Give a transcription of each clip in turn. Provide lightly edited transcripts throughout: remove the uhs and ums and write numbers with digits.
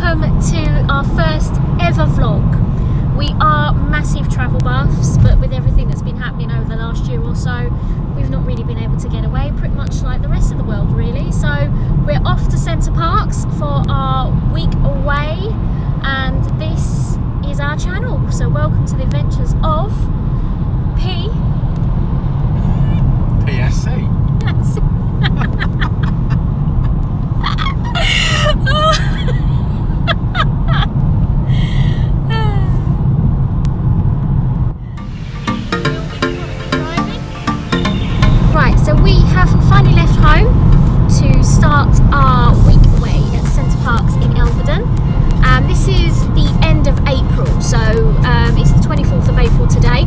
welcome to our first ever vlog. We are massive travel buffs, but with everything that's been happening over the last year or so, we've not really been able to get away, pretty much like the rest of the world really. So we're off to Centre Parcs for our week away, and this is our channel. So welcome to the adventures of PSC. Right, so we have finally left home to start our week away at Centre Parcs in Elveden. This is the end of April, so it's the 24th of April today,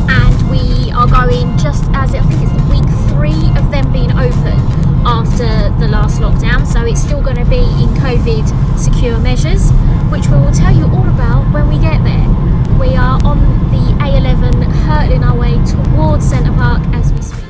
and we are going just as I think it's the week 3 of them being open after the last lockdown, so it's still going to be in COVID secure measures, which we will tell you all about when we get there. We are on the A11 hurtling our way towards Centre Parcs as we speak.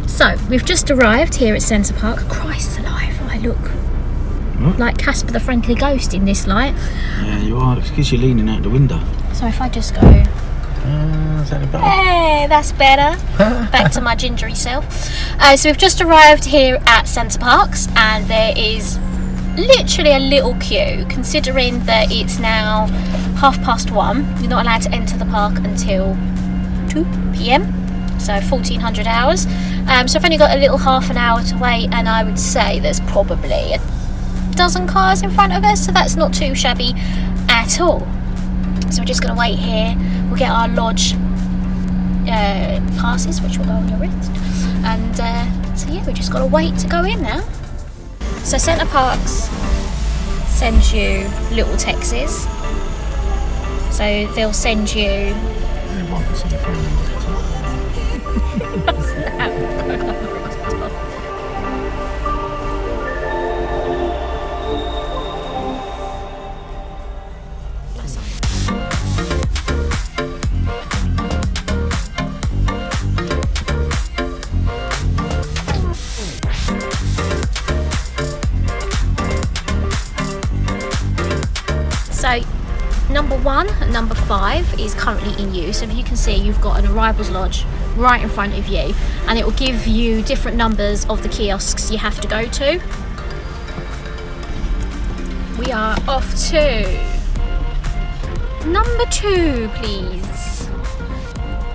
So, we've just arrived here at Centre Parcs. Christ alive, I look like Casper the Friendly Ghost in this light. Yeah, you are. It's because you're leaning out the window. So if I just go... Is that better? Hey, that's better. Back to my gingery self. So we've just arrived here at Centre Parcs, and there is literally a little queue, considering that it's now 1:30. You're not allowed to enter the park until 2 p.m. so 1400 hours. So I've only got a little half an hour to wait, and I would say there's probably a dozen cars in front of us, so that's not too shabby at all. So we're just going to wait here. We'll get our lodge passes, which will go on your wrist, and so yeah, we just got to wait to go in now. So Centre Parcs sends you little texts, so they'll send you So number 1 and number 5 is currently in use. So if you can see, you've got an arrivals lodge right in front of you, and it will give you different numbers of the kiosks you have to go to. We are off to number 2, please.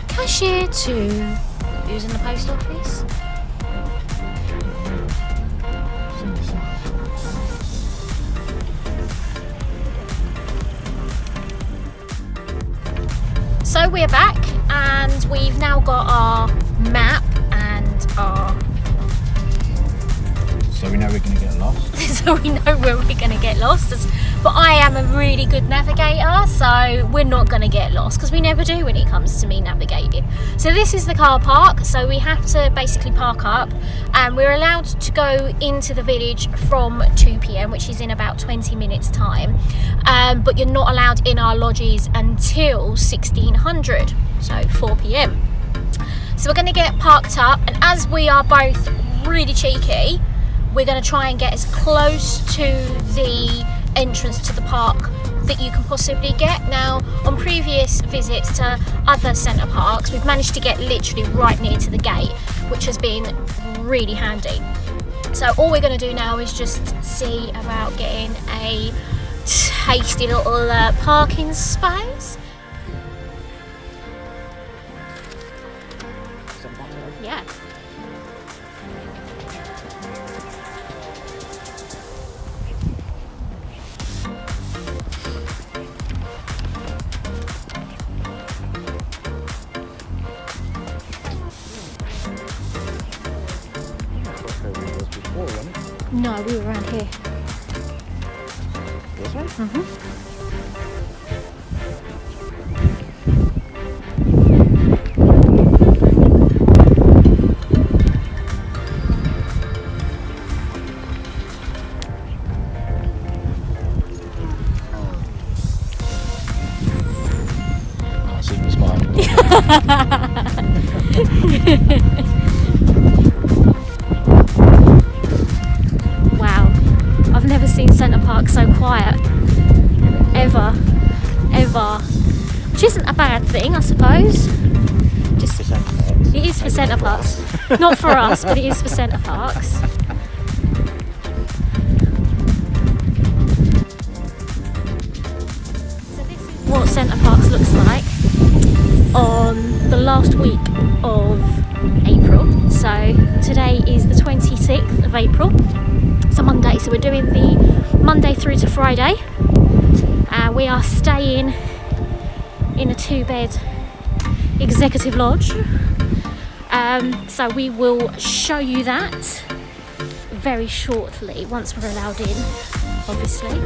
Cashier 2. Who's in the post office? So we're back, and we've now got our map and our... So we know we're going to get lost. So we know where we're going to get lost. But I am a really good navigator, so we're not going to get lost, because we never do when it comes to me navigating. So this is the car park, so we have to basically park up, and we're allowed to go into the village from 2 p.m, which is in about 20 minutes time. But you're not allowed in our lodges until 1600, so 4 p.m. So we're going to get parked up, and as we are both really cheeky, we're going to try and get as close to the entrance to the park that you can possibly get. Now, on previous visits to other Centre Parcs, we've managed to get literally right near to the gate, which has been really handy. So all we're going to do now is just see about getting a tasty little parking space. Yeah. No, we were around here. Was we? Mm-hmm. Wow, I've never seen Centre Parcs so quiet. Ever. Which isn't a bad thing, I suppose. Just, it is for Centre Parcs. Not for us, but it is for Centre Parcs. So this is what Centre Parcs looks like on the last week of April. So today is the 26th of April. It's a Monday, so we're doing the Monday through to Friday. We are staying in a 2-bed executive lodge. So we will show you that very shortly once we're allowed in, obviously.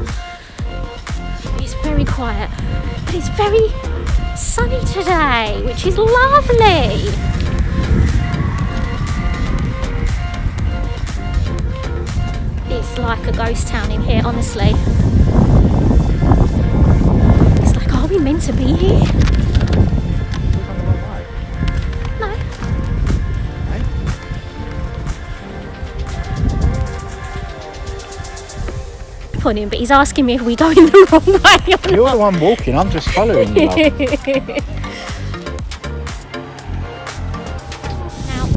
It's very quiet, but it's very sunny today, which is lovely. It's like a ghost town in here, honestly. It's like, are we meant to be here? No. On him, but he's asking me if we go in the wrong way. You're the one walking, I'm just following you. Now,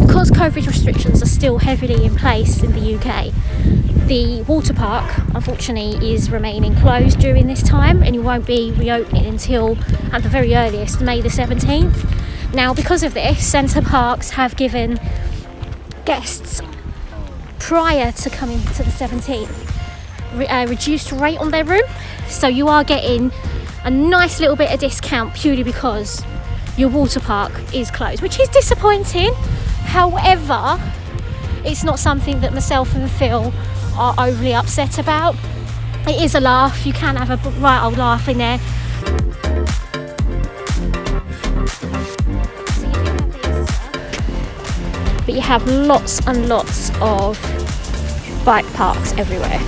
because COVID restrictions are still heavily in place in the UK, the water park unfortunately is remaining closed during this time, and it won't be reopening until, at the very earliest, May the 17th. Now, because of this, Centre Parcs have given guests prior to coming to the 17th reduced rate on their room, so you are getting a nice little bit of discount purely because your water park is closed, which is disappointing. However, it's not something that myself and Phil are overly upset about. It is a laugh, you can have a right old laugh in there. But you have lots and lots of bike parks everywhere.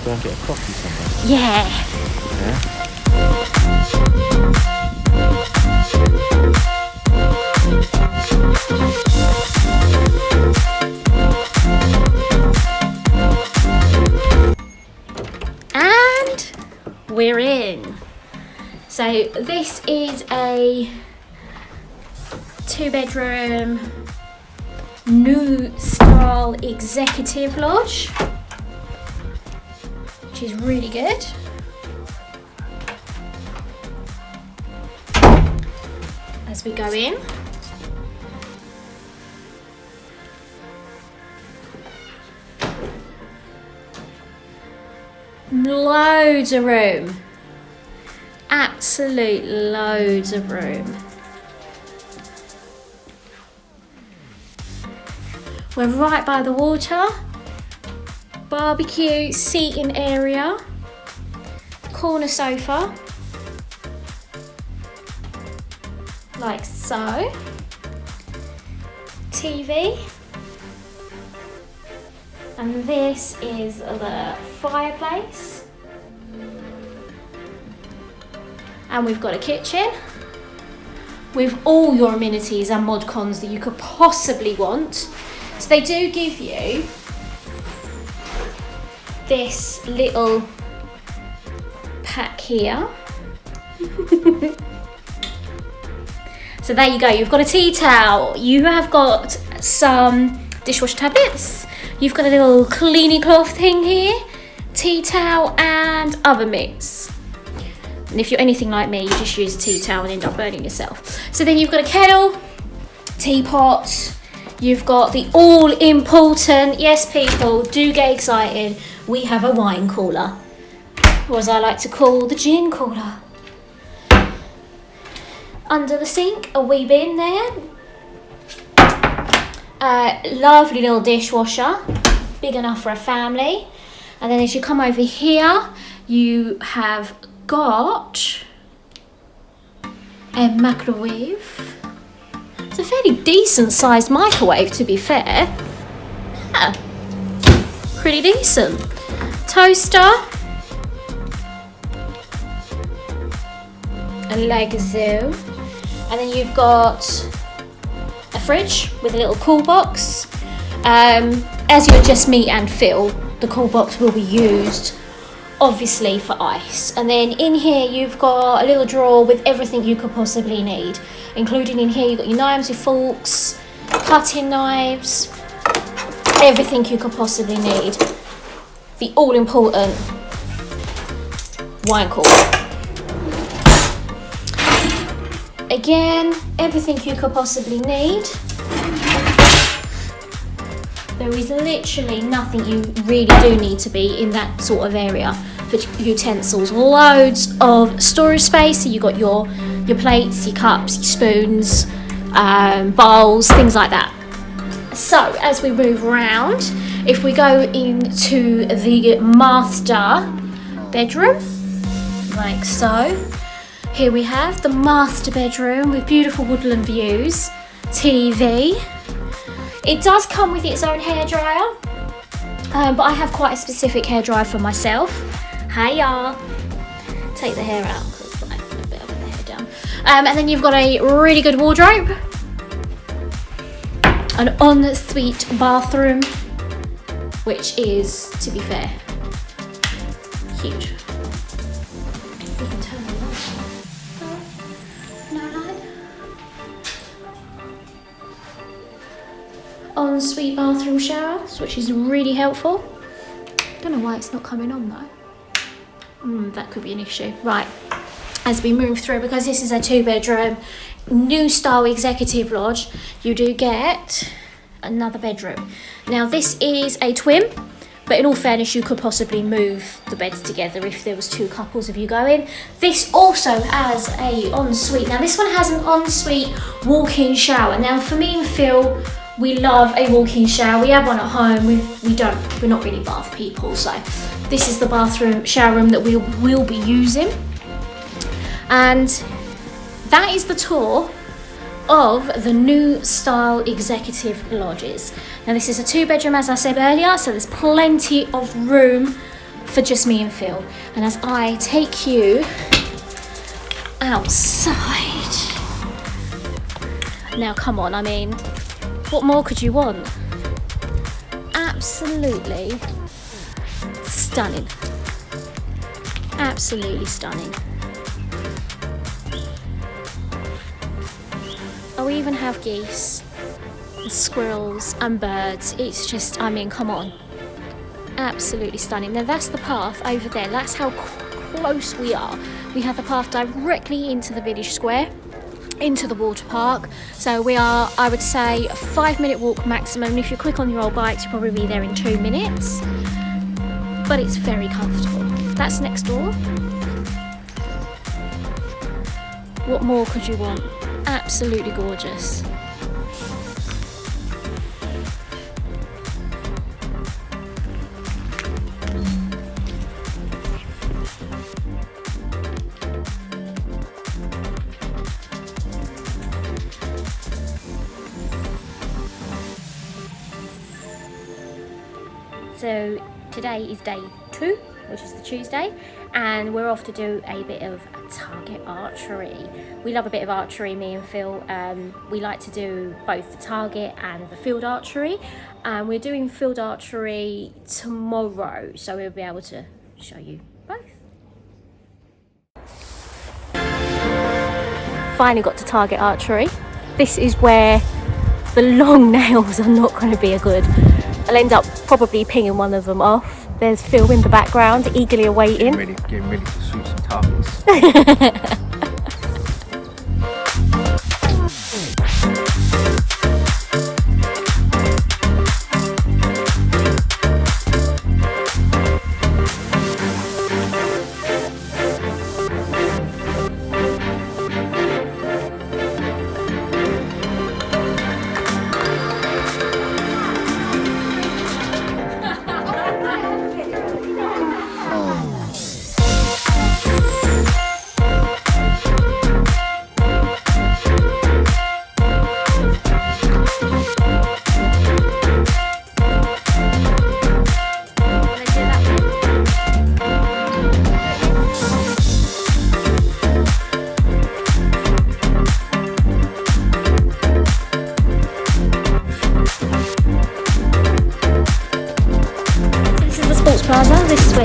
Go and get a coffee somewhere. Yeah. And we're in. So this is a 2-bedroom new style executive lodge, which is really good. As we go in, loads of room, absolute loads of room. We're right by the water. Barbecue seating area, corner sofa, like so, TV, and this is the fireplace, and we've got a kitchen with all your amenities and mod cons that you could possibly want. So they do give you this little pack here. So there you go, you've got a tea towel, you have got some dishwasher tablets, you've got a little cleaning cloth thing here, tea towel and oven mitts. And if you're anything like me, you just use a tea towel and end up burning yourself. So then you've got a kettle, teapot, you've got the all important, yes people, do get excited, we have a wine cooler, or as I like to call, the gin cooler. Under the sink, a wee bin there. Lovely little dishwasher, big enough for a family. And then as you come over here, you have got a microwave. It's a fairly decent sized microwave, to be fair. Yeah, pretty decent. Toaster. A Legazoo. And then you've got a fridge with a little cool box. As you adjust meat and fill, the cool box will be used obviously for ice. And then in here you've got a little drawer with everything you could possibly need, including in here you've got your knives, your forks, cutting knives, everything you could possibly need. The all important wine cooler. Again, everything you could possibly need. There is literally nothing you really do need to be in that sort of area for utensils. Loads of storage space. So you've got your plates, your cups, your spoons, bowls, things like that. So as we move around, if we go into the master bedroom, like so. Here we have the master bedroom with beautiful woodland views, TV. It does come with its own hairdryer, but I have quite a specific hairdryer for myself. Hey y'all. Take the hair out because I put a bit of the hair down. And then you've got a really good wardrobe, an ensuite bathroom, which is, to be fair, huge. We can turn the light on. No light. Ensuite bathroom showers, which is really helpful. Don't know why it's not coming on though. That could be an issue. Right, as we move through, because this is a 2-bedroom new style executive lodge, you do get another bedroom. Now this is a twin, but in all fairness you could possibly move the beds together if there was 2 couples of you going. This also has a ensuite. Now this one has an ensuite walk-in shower. Now for me and Phil, we love a walk-in shower. We have one at home. We're not really bath people, so this is the bathroom shower room that we will be using. And that is the tour of the new style executive lodges. Now this is a 2-bedroom, as I said earlier, so there's plenty of room for just me and Phil. And as I take you outside, now come on, I mean, what more could you want? Absolutely stunning. Absolutely stunning. Oh, we even have geese, and squirrels and birds. It's just, I mean, come on. Absolutely stunning. Now that's the path over there. That's how close we are. We have the path directly into the village square, into the water park. So we are, I would say, a 5-minute walk maximum. If you're quick on your old bikes, you'll probably be there in 2 minutes. But it's very comfortable. That's next door. What more could you want? Absolutely gorgeous. So today is day 2, which is the Tuesday, and we're off to do a bit of target archery. We love a bit of archery, me and Phil. We like to do both the target and the field archery, and we're doing field archery tomorrow, so we'll be able to show you both. Finally got to target archery. This is where the long nails are not going to be a good. I'll end up probably pinging one of them off. There's Phil in the background, eagerly awaiting. Getting ready to shoot some targets.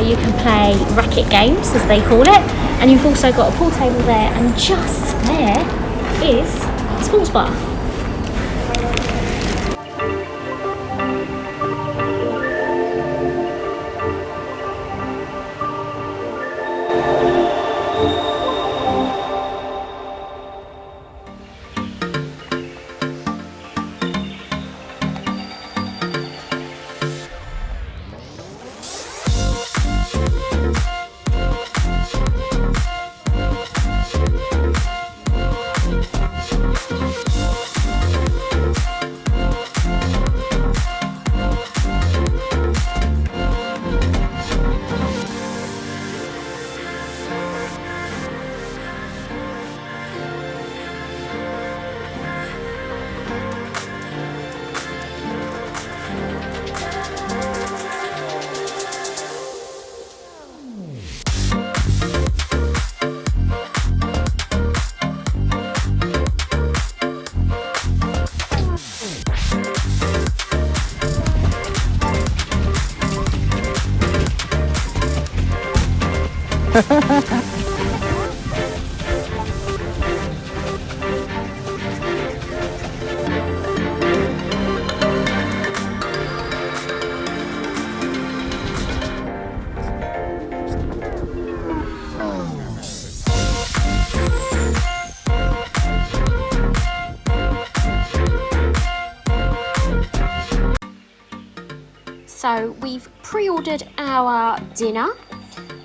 you can play racket games, as they call it, and you've also got a pool table there, and just there is a sports bar. So we've pre-ordered our dinner.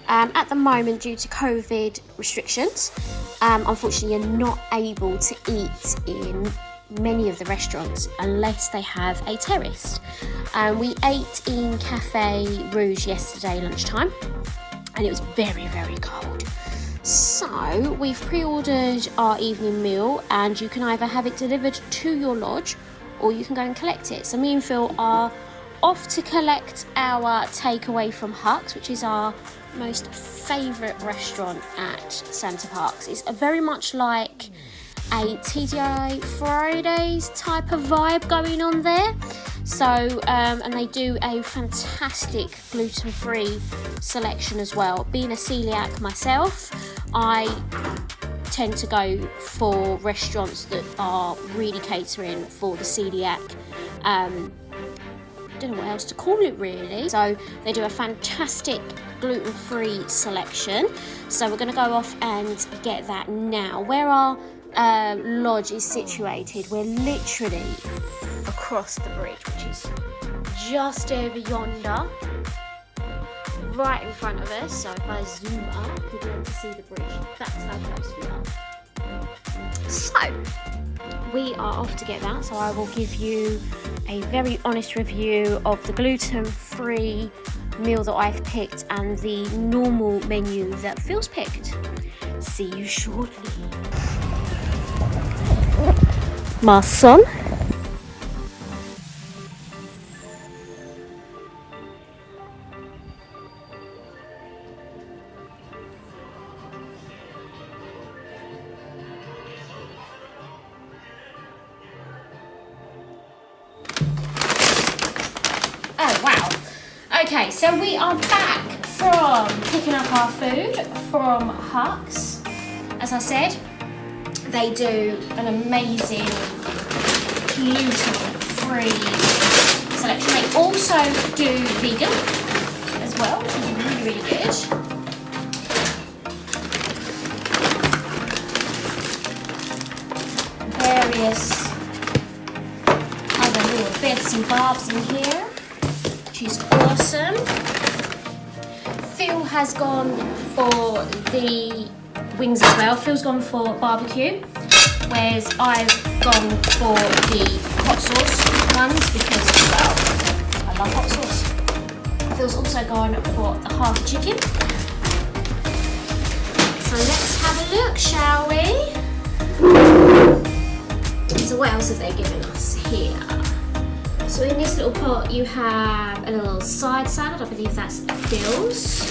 At the moment, due to COVID restrictions, unfortunately you're not able to eat in many of the restaurants unless they have a terrace. We ate in Cafe Rouge yesterday lunchtime, and it was very, very cold. So we've pre-ordered our evening meal, and you can either have it delivered to your lodge or you can go and collect it. So me and Phil are off to collect our takeaway from Parcs, which is our most favourite restaurant at Santa Parcs. It's very much like a TGI Fridays type of vibe going on there. So, and they do a fantastic gluten-free selection as well. Being a celiac myself, I tend to go for restaurants that are really catering for the celiac. Don't know what else to call it really. So they do a fantastic gluten-free selection. So we're going to go off and get that now. Where our lodge is situated, we're literally across the bridge, which is just over yonder, right in front of us. So if I zoom up, you'll be able to see the bridge. That's how close we are. So we are off to get that, so I will give you a very honest review of the gluten-free meal that I've picked and the normal menu that Phil's picked. See you shortly. Masks on. Oh wow. Okay, so we are back from picking up our food from Parcs. As I said, they do an amazing gluten-free selection. They also do vegan as well, which is really, really good. Various other little bits and bobs in here, which is awesome. Phil has gone for the wings as well. Phil's gone for barbecue, whereas I've gone for the hot sauce ones because, well, I love hot sauce. Phil's also gone for the half chicken. So let's have a look, shall we? So what else have they given us here? So in this little pot you have a little side salad, I believe that's Phil's.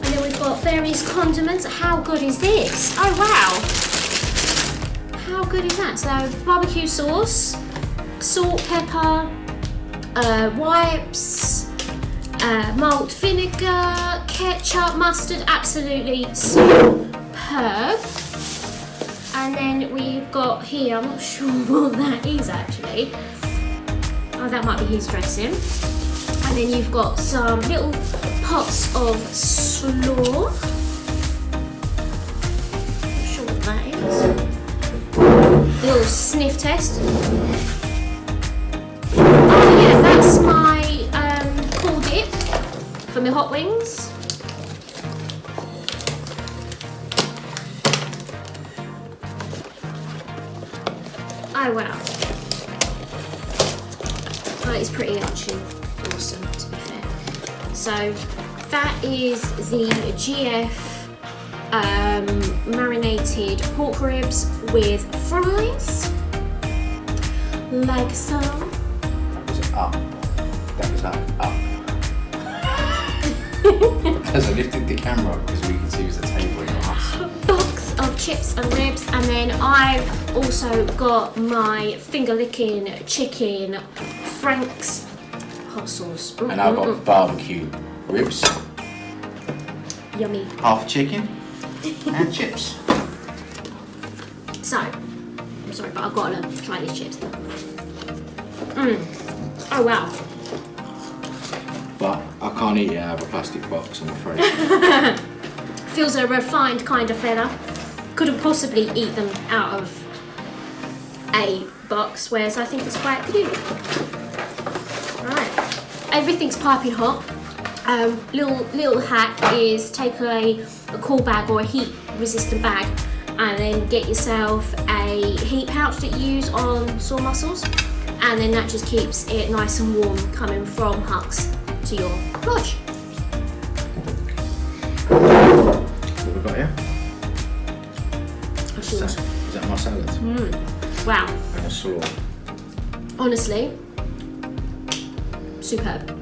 And then we've got various condiments. How good is this? Oh wow! How good is that? So barbecue sauce, salt, pepper, wipes, malt vinegar, ketchup, mustard, absolutely superb. And then we've got here, I'm not sure what that is actually. Oh, that might be his dressing. And then you've got some little pots of slaw. Not sure what that is. Little sniff test. Oh yeah, that's my cool dip for my hot wings. Oh wow. Oh, it's pretty actually awesome to be fair. So that is the GF marinated pork ribs with fries. Like so. That was up. That was up. As I lifted the camera up because we could see it was the table and not us. Box of chips and ribs, and then I've also got my finger licking chicken Frank's hot sauce. And I've got barbecue ribs, Yummy. half chicken, and chips. So, I'm sorry, but I've got to try these chips. Oh wow. But I can't eat it out of a plastic box, I'm afraid. Feels a refined kind of fella. Couldn't possibly eat them out of a box, whereas I think it's quite cute. Right, everything's piping hot. Little hack is take a cool bag or a heat resistant bag, and then get yourself a heat pouch that you use on sore muscles, and then that just keeps it nice and warm coming from Parcs to your lodge. What we got here? Oh, sure. Is that my salad? Wow, And a slaw. honestly, superb.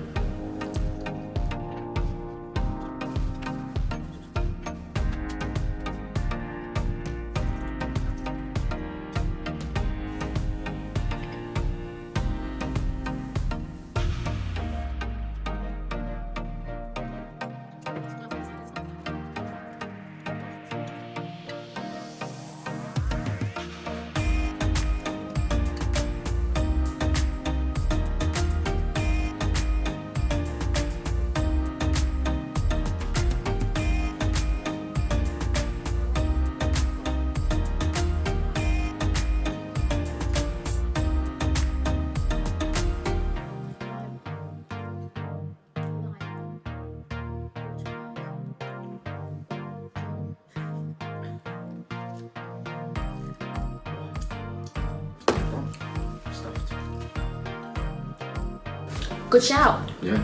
Good shout. Yeah,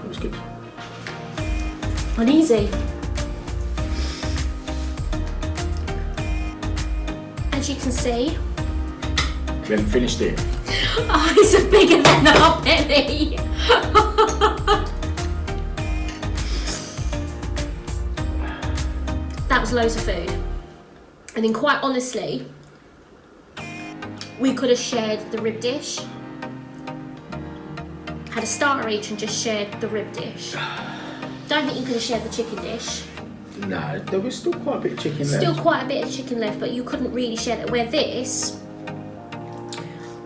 it was good. Uneasy. As you can see, We haven't finished it. oh, it's bigger than our belly. That was loads of food. And then quite honestly, we could have shared the rib dish. Had a starter each and just shared the rib dish. Don't think you could have shared the chicken dish. No, there was still quite a bit of chicken left. Still quite a bit of chicken left, but you couldn't really share that. Where this,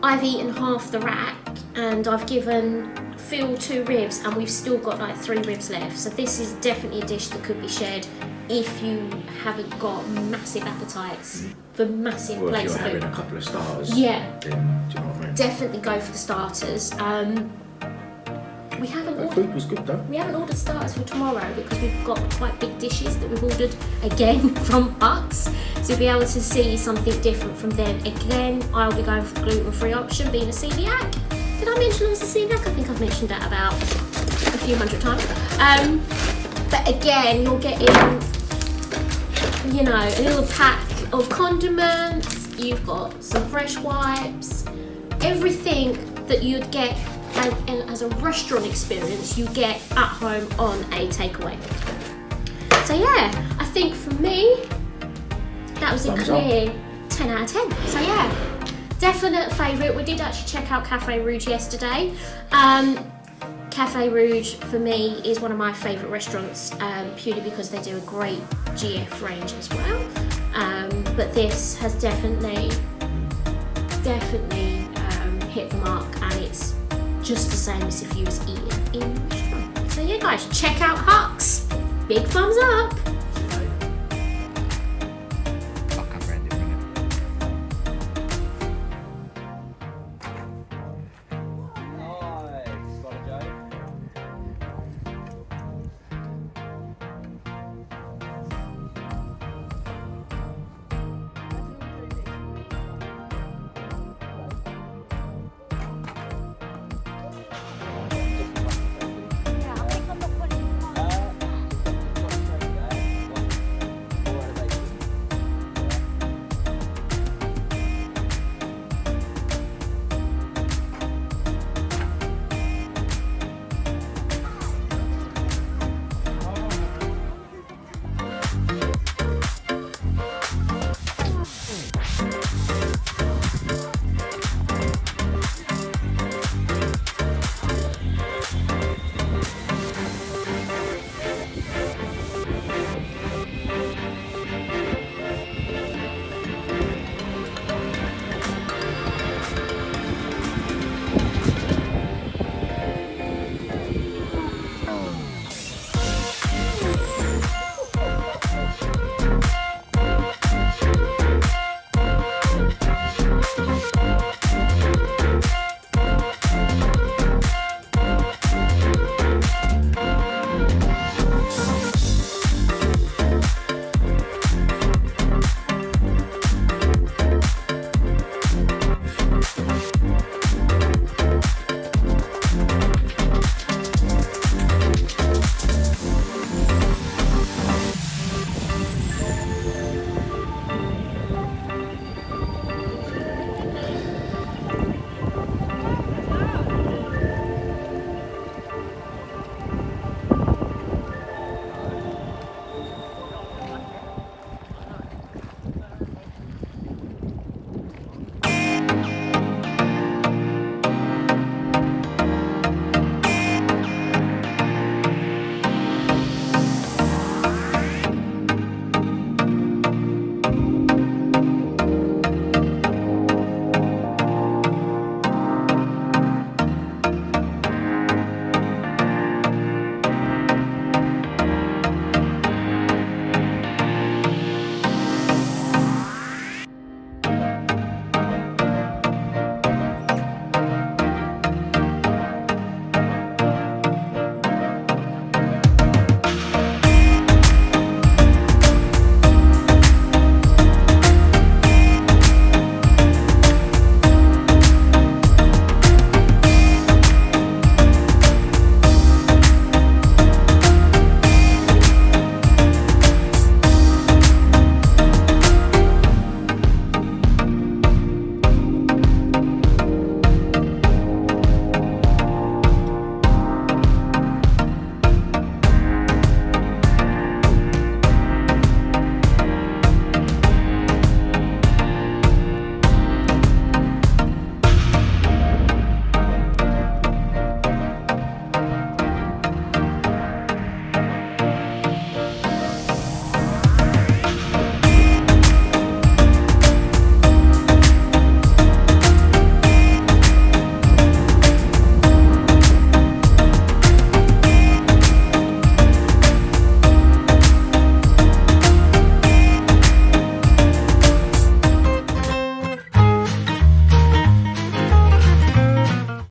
I've eaten half the rack and I've given Phil 2 ribs and we've still got like 3 ribs left. So this is definitely a dish that could be shared if you haven't got massive appetites for massive Or if plates you're of food. having a couple of starters, Yeah. then do you know what I mean? Definitely go for the starters. We haven't The ordered. food was good though. We haven't ordered starters for tomorrow because we've got quite big dishes that we've ordered again from Parcs. So you'll be able to see something different from them. Again, I'll be going for the gluten-free option, being a celiac. Did I mention I was a celiac? I think I've mentioned that about a few hundred times. But again, you're getting, you know, a little pack of condiments. You've got some fresh wipes. Everything that you'd get as a restaurant experience, you get at home on a takeaway. So yeah, I think for me, that was a Thumbs clear 10 out of 10. So yeah, definite favourite. We did actually check out Cafe Rouge yesterday. Cafe Rouge for me is one of my favourite restaurants, purely because they do a great GF range as well. But this has definitely hit the mark, and it's just the same as if you was eating in a restaurant. So yeah guys, check out Parcs. Big thumbs up.